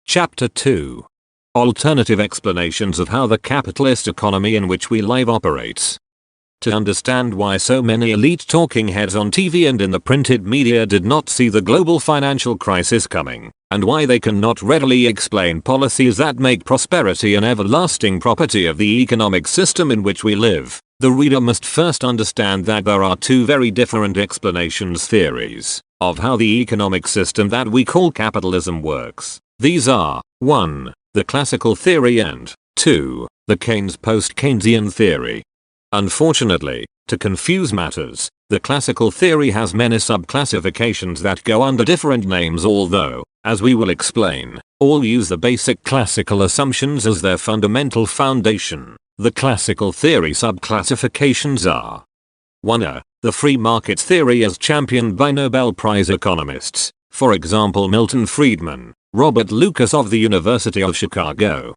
Chapter 2. Alternative explanations of how the capitalist economy in which we live operates. To understand why so many elite talking heads on TV and in the printed media did not see the global financial crisis coming, and why they cannot readily explain policies that make prosperity an everlasting property of the economic system in which we live, the reader must first understand that there are two very different theories of how the economic system that we call capitalism works. These are 1. The classical theory and 2. The Keynes post-Keynesian theory. Unfortunately, to confuse matters, the classical theory has many subclassifications that go under different names, although, as we will explain, all use the basic classical assumptions as their fundamental foundation. The classical theory subclassifications are 1. The free market theory as championed by Nobel Prize economists, for example Milton Friedman, Robert Lucas of the University of Chicago.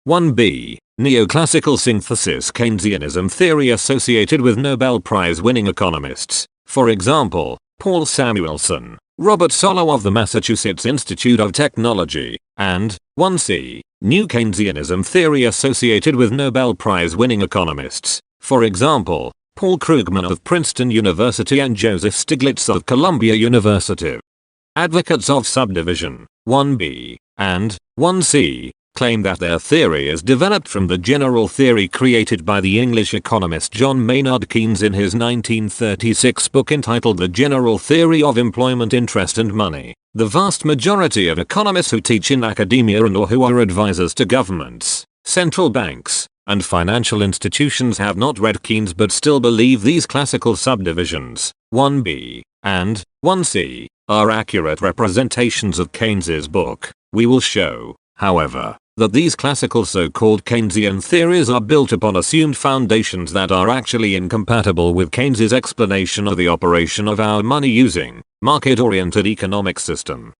1b. Neoclassical synthesis Keynesianism theory associated with Nobel Prize winning economists, for example, Paul Samuelson, Robert Solow of the Massachusetts Institute of Technology, and 1c. New Keynesianism theory associated with Nobel Prize winning economists, for example, Paul Krugman of Princeton University and Joseph Stiglitz of Columbia University. Advocates of subdivision 1b and 1c claim that their theory is developed from the general theory created by the English economist John Maynard Keynes in his 1936 book entitled The General Theory of Employment, Interest and Money. The vast majority of economists who teach in academia and or who are advisors to governments, central banks, and financial institutions have not read Keynes but still believe these classical subdivisions, 1b and 1c, are accurate representations of Keynes's book. We will show, however, that these classical so-called Keynesian theories are built upon assumed foundations that are actually incompatible with Keynes's explanation of the operation of our money-using, market-oriented economic system.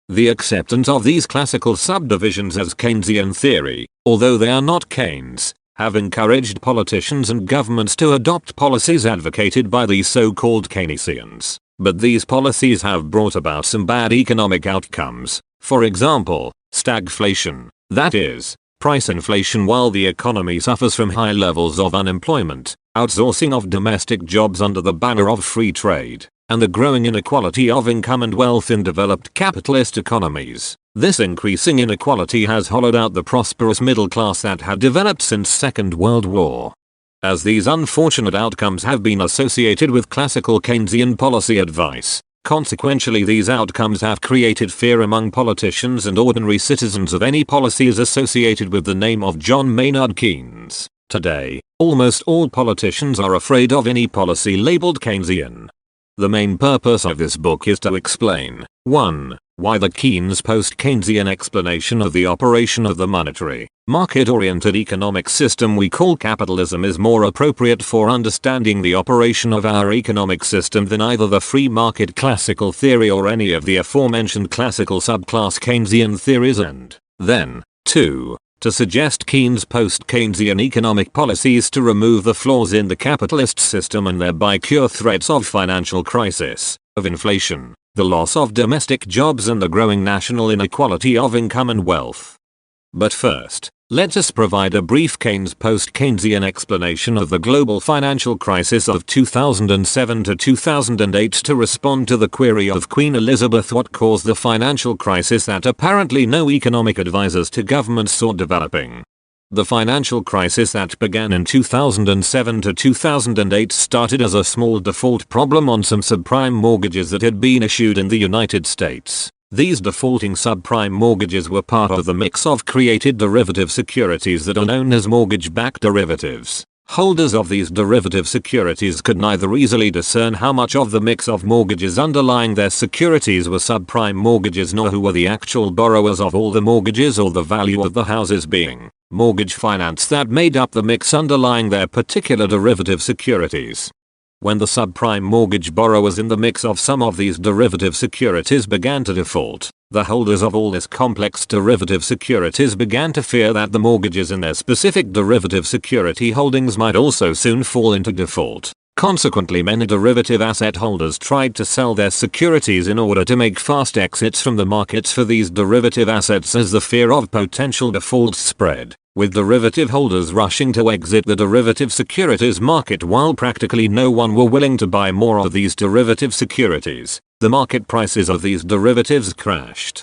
The acceptance of these classical subdivisions as Keynesian theory, although they are not Keynes, have encouraged politicians and governments to adopt policies advocated by these so-called Keynesians. But these policies have brought about some bad economic outcomes. For example, stagflation, that is, price inflation while the economy suffers from high levels of unemployment, outsourcing of domestic jobs under the banner of free trade, and the growing inequality of income and wealth in developed capitalist economies. This increasing inequality has hollowed out the prosperous middle class that had developed since Second World War. As these unfortunate outcomes have been associated with classical Keynesian policy advice, consequentially these outcomes have created fear among politicians and ordinary citizens of any policies associated with the name of John Maynard Keynes. Today, almost all politicians are afraid of any policy labeled Keynesian. The main purpose of this book is to explain 1. Why the Keynes post-Keynesian explanation of the operation of the monetary, market-oriented economic system we call capitalism is more appropriate for understanding the operation of our economic system than either the free market classical theory or any of the aforementioned classical subclass Keynesian theories, and then 2. To suggest Keynes post-Keynesian economic policies to remove the flaws in the capitalist system and thereby cure threats of financial crisis, of inflation, the loss of domestic jobs and the growing national inequality of income and wealth. But first, let us provide a brief Keynes post-Keynesian explanation of the global financial crisis of 2007 to 2008 to respond to the query of Queen Elizabeth: what caused the financial crisis that apparently no economic advisors to governments saw developing. The financial crisis that began in 2007 to 2008 started as a small default problem on some subprime mortgages that had been issued in the United States. These defaulting subprime mortgages were part of the mix of created derivative securities that are known as mortgage-backed derivatives. Holders of these derivative securities could neither easily discern how much of the mix of mortgages underlying their securities were subprime mortgages nor who were the actual borrowers of all the mortgages or the value of the houses being mortgage finance that made up the mix underlying their particular derivative securities. When the subprime mortgage borrowers in the mix of some of these derivative securities began to default, the holders of all this complex derivative securities began to fear that the mortgages in their specific derivative security holdings might also soon fall into default. Consequently, many derivative asset holders tried to sell their securities in order to make fast exits from the markets for these derivative assets as the fear of potential defaults spread, with derivative holders rushing to exit the derivative securities market while practically no one were willing to buy more of these derivative securities. The market prices of these derivatives crashed.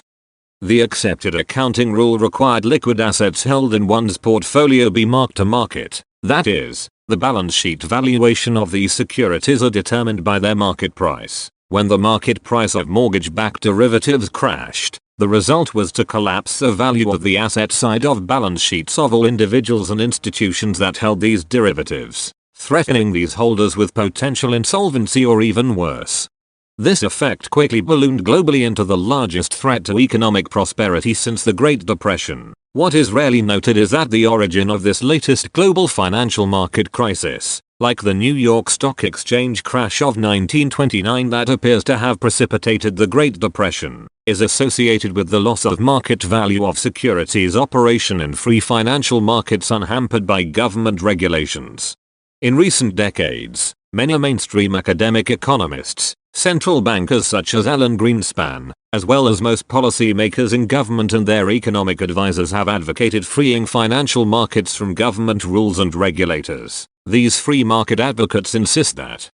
The accepted accounting rule required liquid assets held in one's portfolio be marked to market, that is, the balance sheet valuation of these securities are determined by their market price. When the market price of mortgage-backed derivatives crashed, the result was to collapse the value of the asset side of balance sheets of all individuals and institutions that held these derivatives, threatening these holders with potential insolvency or even worse. This effect quickly ballooned globally into the largest threat to economic prosperity since the Great Depression. What is rarely noted is that the origin of this latest global financial market crisis, like the New York Stock Exchange crash of 1929 that appears to have precipitated the Great Depression, is associated with the loss of market value of securities operation in free financial markets unhampered by government regulations. In recent decades, many mainstream academic economists, central bankers such as Alan Greenspan, as well as most policymakers in government and their economic advisors have advocated freeing financial markets from government rules and regulators. These free market advocates insist that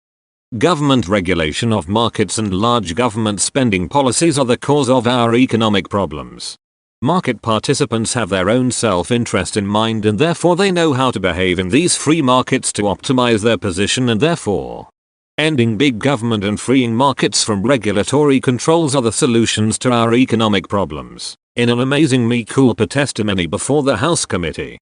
government regulation of markets and large government spending policies are the cause of our economic problems. Market participants have their own self-interest in mind and therefore they know how to behave in these free markets to optimize their position, and therefore ending big government and freeing markets from regulatory controls are the solutions to our economic problems. In an amazingly cool testimony before the House Committee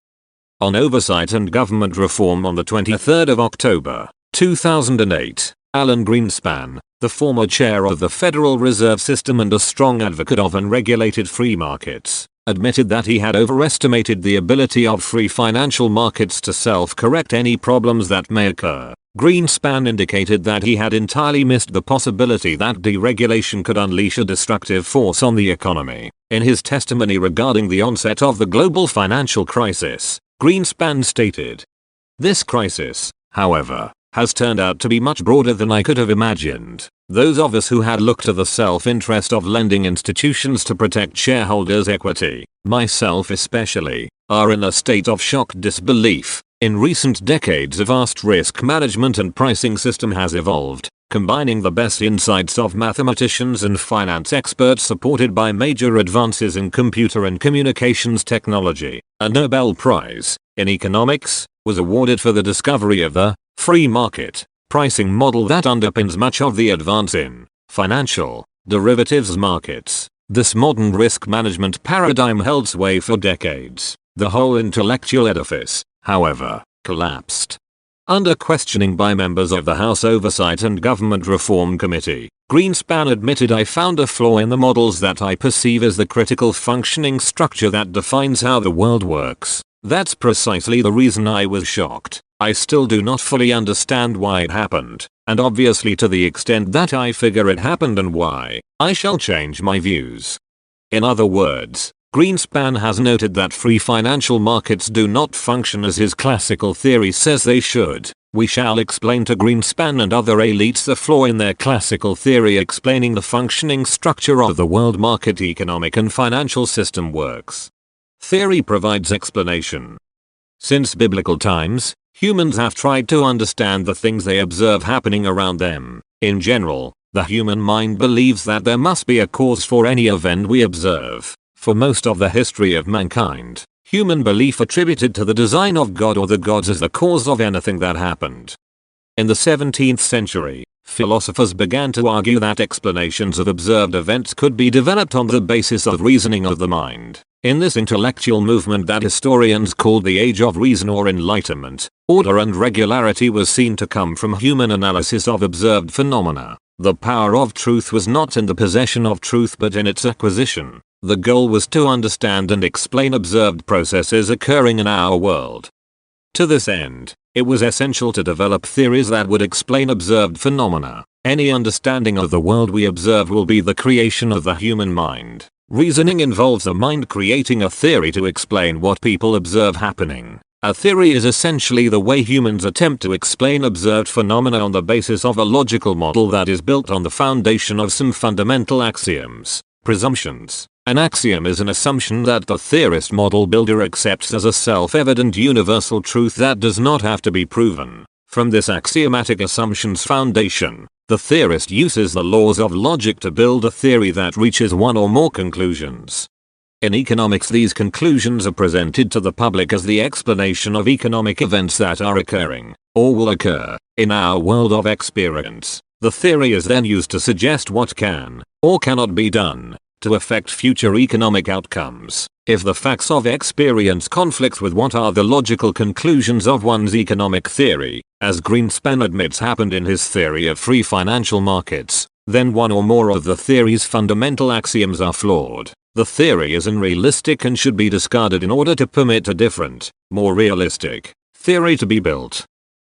on Oversight and Government Reform on the 23rd of October, 2008, Alan Greenspan, the former chair of the Federal Reserve System and a strong advocate of unregulated free markets, admitted that he had overestimated the ability of free financial markets to self-correct any problems that may occur. Greenspan indicated that he had entirely missed the possibility that deregulation could unleash a destructive force on the economy. In his testimony regarding the onset of the global financial crisis, Greenspan stated, "This crisis, however, has turned out to be much broader than I could have imagined. Those of us who had looked to the self-interest of lending institutions to protect shareholders' equity, myself especially, are in a state of shocked disbelief. In recent decades a vast risk management and pricing system has evolved, combining the best insights of mathematicians and finance experts supported by major advances in computer and communications technology. A Nobel Prize in economics was awarded for the discovery of the free market pricing model that underpins much of the advance in financial derivatives markets. This modern risk management paradigm held sway for decades. The whole intellectual edifice, however, collapsed. Under questioning by members of the House Oversight and Government Reform Committee, Greenspan admitted, "I found a flaw in the models that I perceive as the critical functioning structure that defines how the world works. That's precisely the reason I was shocked. I still do not fully understand why it happened, and obviously to the extent that I figure it happened and why, I shall change my views." In other words, Greenspan has noted that free financial markets do not function as his classical theory says they should. We shall explain to Greenspan and other elites the flaw in their classical theory explaining the functioning structure of the world market economic and financial system works. Theory provides explanation. Since biblical times, humans have tried to understand the things they observe happening around them. In general, the human mind believes that there must be a cause for any event we observe. For most of the history of mankind, human belief attributed to the design of God or the gods as the cause of anything that happened. In the 17th century, philosophers began to argue that explanations of observed events could be developed on the basis of reasoning of the mind. In this intellectual movement that historians called the Age of Reason or Enlightenment, order and regularity was seen to come from human analysis of observed phenomena. The power of truth was not in the possession of truth but in its acquisition. The goal was to understand and explain observed processes occurring in our world. To this end, it was essential to develop theories that would explain observed phenomena. Any understanding of the world we observe will be the creation of the human mind. Reasoning involves the mind creating a theory to explain what people observe happening. A theory is essentially the way humans attempt to explain observed phenomena on the basis of a logical model that is built on the foundation of some fundamental axioms, presumptions. An axiom is an assumption that the theorist model builder accepts as a self-evident universal truth that does not have to be proven. From this axiomatic assumption's foundation, the theorist uses the laws of logic to build a theory that reaches one or more conclusions. In economics, these conclusions are presented to the public as the explanation of economic events that are occurring, or will occur, in our world of experience. The theory is then used to suggest what can, or cannot be done, to affect future economic outcomes. If the facts of experience conflict with what are the logical conclusions of one's economic theory, as Greenspan admits happened in his theory of free financial markets, then one or more of the theory's fundamental axioms are flawed. The theory is unrealistic and should be discarded in order to permit a different, more realistic theory to be built.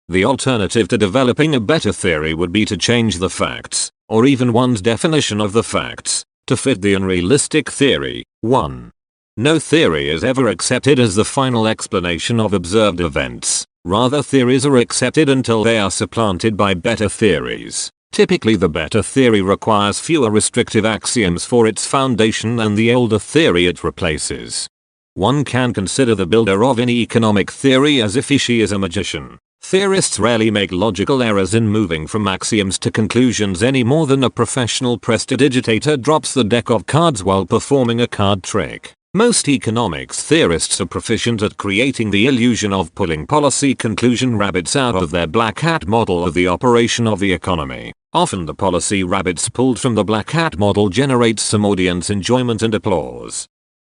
The alternative to developing a better theory would be to change the facts, or even one's definition of the facts, to fit the unrealistic theory. 1. No theory is ever accepted as the final explanation of observed events. Rather, theories are accepted until they are supplanted by better theories. Typically, the better theory requires fewer restrictive axioms for its foundation than the older theory it replaces. One can consider the builder of any economic theory as if she is a magician. Theorists rarely make logical errors in moving from axioms to conclusions any more than a professional prestidigitator drops the deck of cards while performing a card trick. Most economics theorists are proficient at creating the illusion of pulling policy conclusion rabbits out of their black hat model of the operation of the economy. Often the policy rabbits pulled from the black hat model generates some audience enjoyment and applause.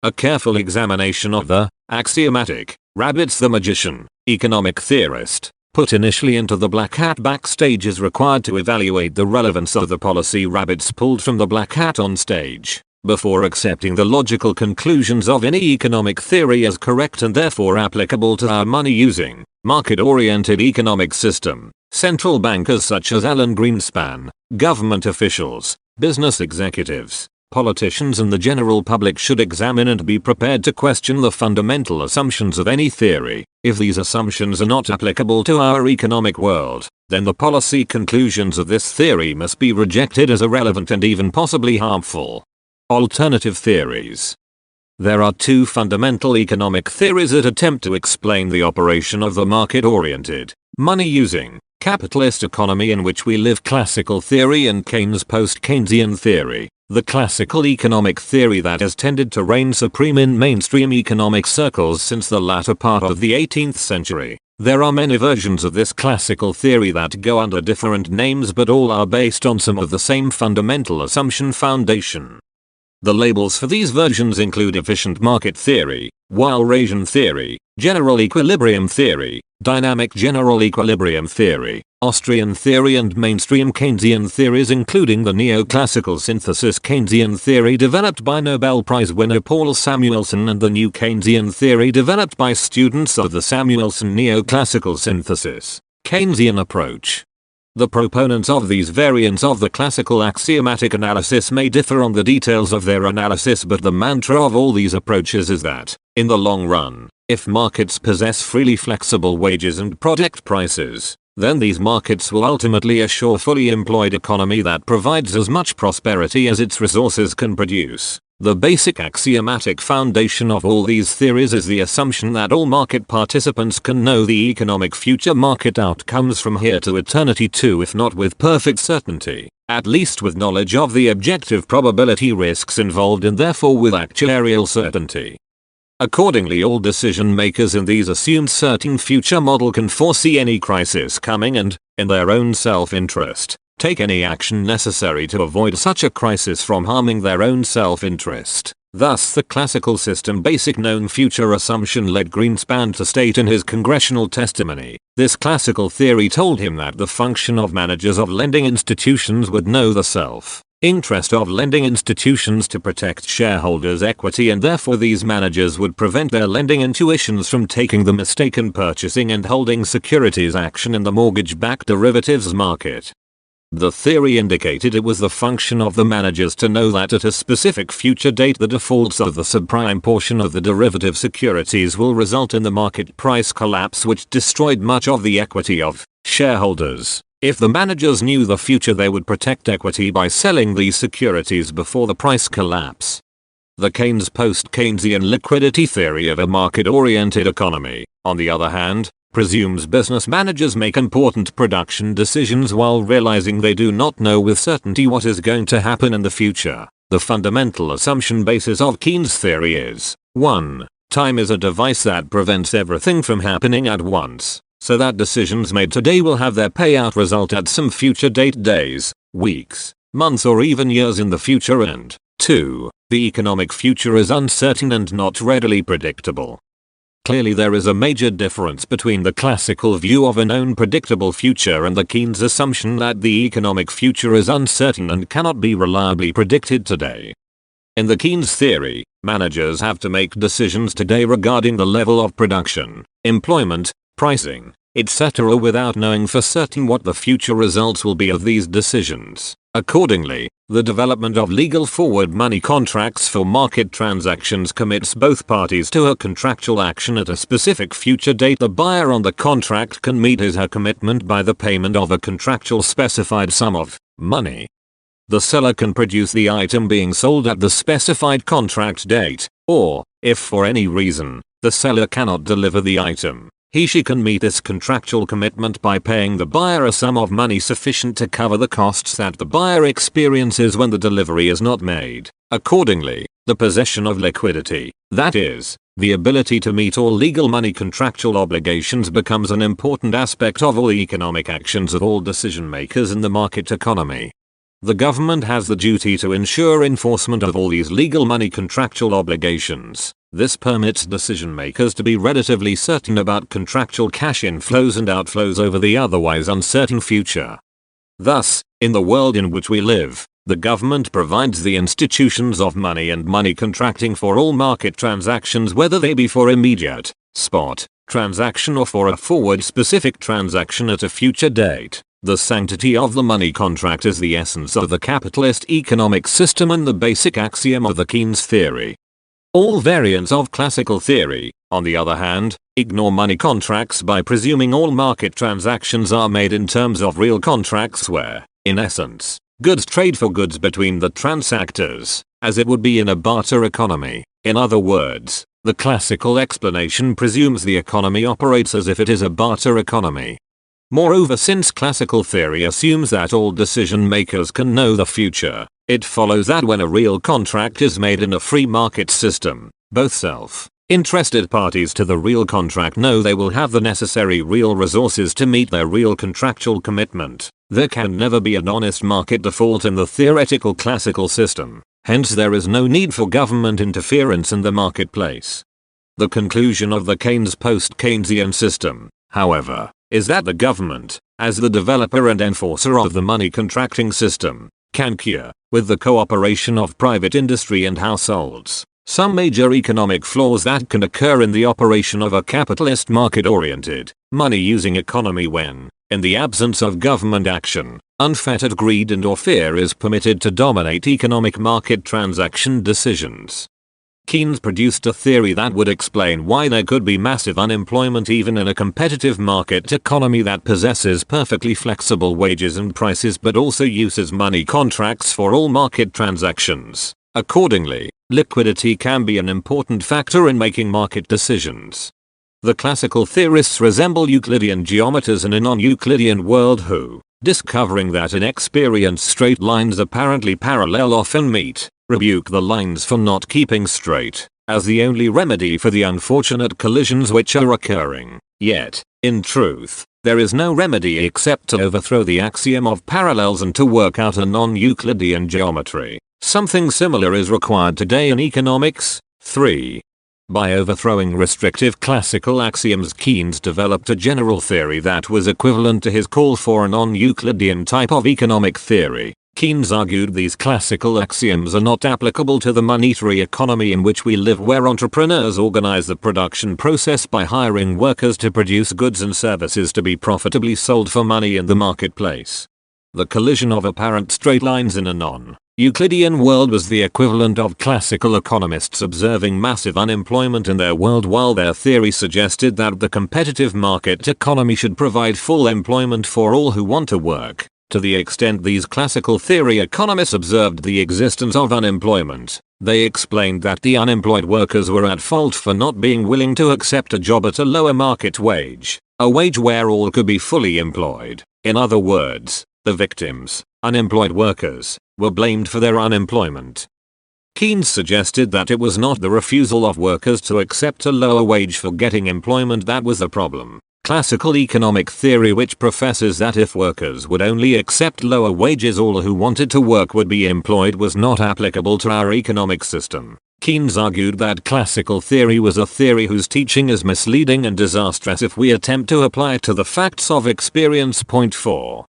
A careful examination of the axiomatic rabbits the magician, economic theorist, put initially into the black hat backstage is required to evaluate the relevance of the policy rabbits pulled from the black hat on stage, before accepting the logical conclusions of any economic theory as correct and therefore applicable to our money-using, market-oriented economic system. Central bankers such as Alan Greenspan, government officials, business executives, politicians and the general public should examine and be prepared to question the fundamental assumptions of any theory. If these assumptions are not applicable to our economic world, then the policy conclusions of this theory must be rejected as irrelevant and even possibly harmful. Alternative theories. There are two fundamental economic theories that attempt to explain the operation of the market-oriented, money-using, capitalist economy in which we live: classical theory and Keynes' post-Keynesian theory. The classical economic theory that has tended to reign supreme in mainstream economic circles since the latter part of the 18th century. There are many versions of this classical theory that go under different names, but all are based on some of the same fundamental assumption foundation. The labels for these versions include efficient market theory, Walrasian theory, general equilibrium theory, dynamic general equilibrium theory, Austrian theory and mainstream Keynesian theories, including the neoclassical synthesis Keynesian theory developed by Nobel Prize winner Paul Samuelson and the new Keynesian theory developed by students of the Samuelson neoclassical synthesis Keynesian approach. The proponents of these variants of the classical axiomatic analysis may differ on the details of their analysis, but the mantra of all these approaches is that, in the long run, if markets possess freely flexible wages and product prices, then these markets will ultimately assure fully employed economy that provides as much prosperity as its resources can produce. The basic axiomatic foundation of all these theories is the assumption that all market participants can know the economic future market outcomes from here to eternity too, if not with perfect certainty, at least with knowledge of the objective probability risks involved and therefore with actuarial certainty. Accordingly, all decision makers in these assumed certain future model can foresee any crisis coming and, in their own self-interest, take any action necessary to avoid such a crisis from harming their own self-interest. Thus, the classical system basic known future assumption led Greenspan to state in his congressional testimony, this classical theory told him that the function of managers of lending institutions would know the self-interest of lending institutions to protect shareholders' equity, and therefore these managers would prevent their lending intuitions from taking the mistaken purchasing and holding securities action in the mortgage-backed derivatives market. The theory indicated it was the function of the managers to know that at a specific future date the defaults of the subprime portion of the derivative securities will result in the market price collapse, which destroyed much of the equity of shareholders. If the managers knew the future, they would protect equity by selling these securities before the price collapse. The Keynes post-Keynesian liquidity theory of a market-oriented economy, on the other hand, presumes business managers make important production decisions while realizing they do not know with certainty what is going to happen in the future. The fundamental assumption basis of Keynes' theory is 1. Time is a device that prevents everything from happening at once, so that decisions made today will have their payout result at some future date, days, weeks, months, or even years in the future. And 2. The economic future is uncertain and not readily predictable. Clearly there is a major difference between the classical view of a known predictable future and the Keynes assumption that the economic future is uncertain and cannot be reliably predicted today. In the Keynes theory, managers have to make decisions today regarding the level of production, employment, pricing, etc. without knowing for certain what the future results will be of these decisions. Accordingly, the development of legal forward money contracts for market transactions commits both parties to a contractual action at a specific future date. The buyer on the contract can meet his or her commitment by the payment of a contractual specified sum of money. The seller can produce the item being sold at the specified contract date, or, if for any reason, the seller cannot deliver the item, he/she can meet this contractual commitment by paying the buyer a sum of money sufficient to cover the costs that the buyer experiences when the delivery is not made. Accordingly, the possession of liquidity, that is, the ability to meet all legal money contractual obligations, becomes an important aspect of all economic actions of all decision makers in the market economy. The government has the duty to ensure enforcement of all these legal money contractual obligations. This permits decision makers to be relatively certain about contractual cash inflows and outflows over the otherwise uncertain future. Thus, in the world in which we live, the government provides the institutions of money and money contracting for all market transactions, whether they be for immediate, spot, transaction or for a forward specific transaction at a future date. The sanctity of the money contract is the essence of the capitalist economic system and the basic axiom of the Keynes theory. All variants of classical theory, on the other hand, ignore money contracts by presuming all market transactions are made in terms of real contracts where, in essence, goods trade for goods between the transactors, as it would be in a barter economy. In other words, the classical explanation presumes the economy operates as if it is a barter economy. Moreover, since classical theory assumes that all decision makers can know the future, it follows that when a real contract is made in a free market system, both self-interested parties to the real contract know they will have the necessary real resources to meet their real contractual commitment. There can never be an honest market default in the theoretical classical system. Hence there is no need for government interference in the marketplace. The conclusion of the Keynes post-Keynesian system, however, is that the government, as the developer and enforcer of the money contracting system, can cure, with the cooperation of private industry and households, some major economic flaws that can occur in the operation of a capitalist market-oriented, money-using economy when, in the absence of government action, unfettered greed and/or fear is permitted to dominate economic market transaction decisions. Keynes produced a theory that would explain why there could be massive unemployment even in a competitive market economy that possesses perfectly flexible wages and prices but also uses money contracts for all market transactions. Accordingly, liquidity can be an important factor in making market decisions. The classical theorists resemble Euclidean geometers in a non-Euclidean world who, discovering that inexperienced straight lines apparently parallel often meet, rebuke the lines for not keeping straight, as the only remedy for the unfortunate collisions which are occurring. Yet, in truth, there is no remedy except to overthrow the axiom of parallels and to work out a non-Euclidean geometry. Something similar is required today in economics. 3. By overthrowing restrictive classical axioms, Keynes developed a general theory that was equivalent to his call for a non-Euclidean type of economic theory. Keynes argued these classical axioms are not applicable to the monetary economy in which we live, where entrepreneurs organize the production process by hiring workers to produce goods and services to be profitably sold for money in the marketplace. The collision of apparent straight lines in a non-Euclidean world was the equivalent of classical economists observing massive unemployment in their world, while their theory suggested that the competitive market economy should provide full employment for all who want to work. To the extent these classical theory economists observed the existence of unemployment, they explained that the unemployed workers were at fault for not being willing to accept a job at a lower market wage, a wage where all could be fully employed. In other words, the victims, unemployed workers, were blamed for their unemployment. Keynes suggested that it was not the refusal of workers to accept a lower wage for getting employment that was the problem. Classical economic theory, which professes that if workers would only accept lower wages all who wanted to work would be employed, was not applicable to our economic system. Keynes argued that classical theory was a theory whose teaching is misleading and disastrous if we attempt to apply it to the facts of experience. Point 4.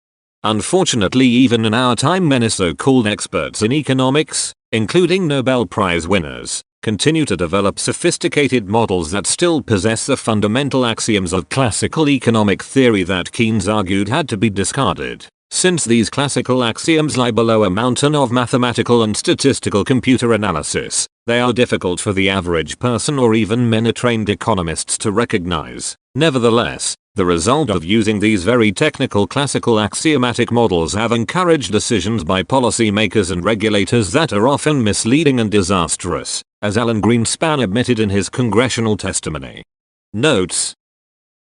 Unfortunately, even in our time, many so-called experts in economics, including Nobel Prize winners, continue to develop sophisticated models that still possess the fundamental axioms of classical economic theory that Keynes argued had to be discarded. Since these classical axioms lie below a mountain of mathematical and statistical computer analysis, they are difficult for the average person or even many trained economists to recognize. Nevertheless, the result of using these very technical classical axiomatic models have encouraged decisions by policymakers and regulators that are often misleading and disastrous, as Alan Greenspan admitted in his congressional testimony. Notes: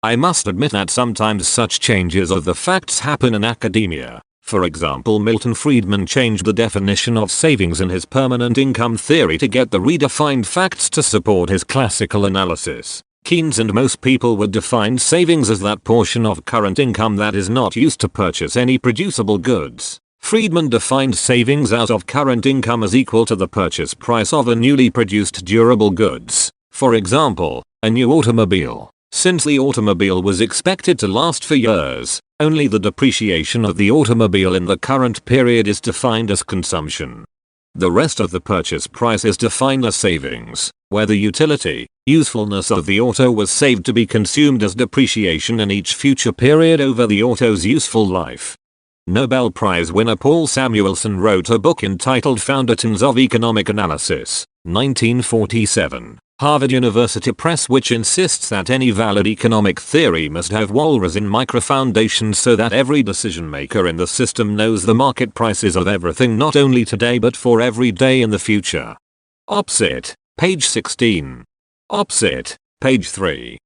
I must admit that sometimes such changes of the facts happen in academia. For example, Milton Friedman changed the definition of savings in his permanent income theory to get the redefined facts to support his classical analysis. Keynes and most people would define savings as that portion of current income that is not used to purchase any producible goods. Friedman defined savings out of current income as equal to the purchase price of a newly produced durable goods. For example, a new automobile. Since the automobile was expected to last for years, only the depreciation of the automobile in the current period is defined as consumption. The rest of the purchase price is defined as savings, where the utility, usefulness of the auto was saved to be consumed as depreciation in each future period over the auto's useful life. Nobel Prize winner Paul Samuelson wrote a book entitled Foundations of Economic Analysis, 1947. Harvard University Press, which insists that any valid economic theory must have walrus in microfoundations so that every decision maker in the system knows the market prices of everything not only today but for every day in the future. Opsit, page 16. Opsit, page 3.